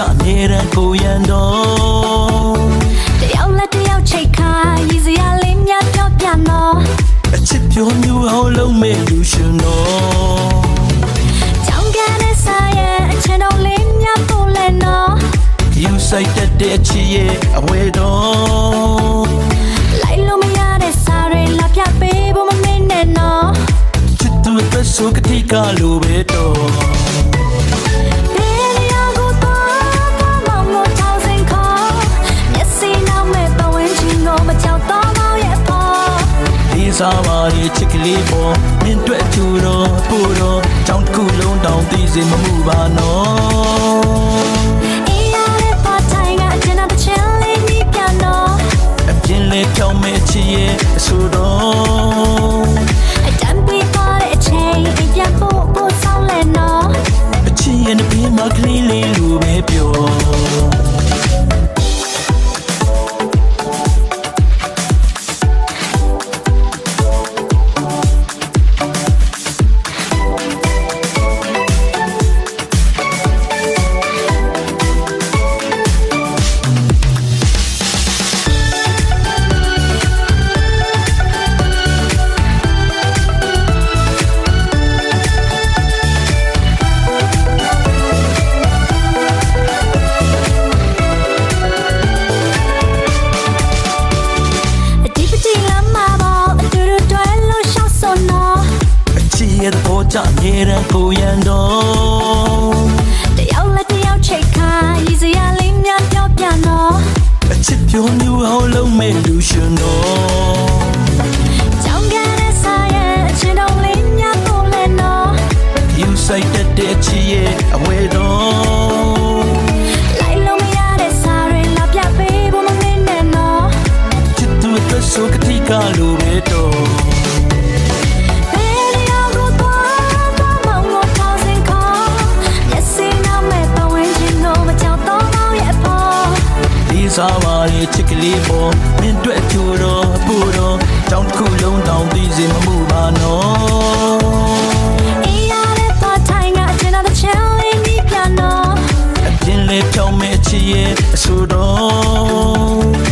ကြနေရကိုရန်တော့တယောက်လက်တယောက်ချိတ်ခါရည်စရာလေးများပြောပြနော်အချစ်ပြောမျိုးအောင်လုံးမဲ့လူရှင်တော့ကြောင်ကန်တဲ့ဆိုင်ရဲ့အချင်တော်လေးများပို့လဲနော်ယူဆိုင်တဲ့အချစ်ရဲ့အဝဲတော့လိုက်လို့မရတဲ့စားတွေလာပြပေးဖို့မမင်းနဲ့နော်ချစ်သူသက်ဆိုကတိကလိုပဲတော့စားပါလေချစ်ကလေးပေါ်မင်းတွေ့ချူတော့ပို့တော့ကြောင်းတစ်ခုလုံးတောင်သိစေမမှုပါနော်အေးရတဲ့ပါတိုင်းကအကျဉ်းတဲ့ချင်လေးနီးပြန်တော့အပြင်းလေးဖြောင်းမဲ့ချစ်ရဲ့အဆိုတော့အတမ်းပြီးပါတဲ့အချိန်ပြန်ပို့ဆောင်လဲနော်အချစ်ရဲ့နှပြေးမှာကလေးလေးလိုပဲပြောကြနေရကိုရန်တော့တယောက်လက်တယောက်ချိတ်ခါရည်စရာလေးများပြောပြနော်အချစ်ပြောမျိုးအောင်လုံးမဲ့လူရှင်တော့ကြောင်ကန်တဲ့ဆိုင်ရဲ့အချင်တော်လေးများပို့လဲနော်ယူဆိုင်တဲ့အချစ်ရဲ့အဝဲတော့လိုက်လို့မရတဲ့စားတွေလာပြပေးဖို့မမင်းနဲ့နော်ချစ်သူသက်ဆိုကတိကလိုပဲတော့စားပါလေချစ်ကလေးပေါ်မင်းတွေ့ချူတော့ပို့တော့ကြောင်းတစ်ခုလုံးတောင်သိစေမမှုပါနော်အေးရတဲ့ပါတိုင်းကအကျဉ်းတဲ့ချင်လေးနီးပြန်တော့အပြင်းလေးဖြောင်းမဲ့ချစ်ရဲ့အဆိုတော့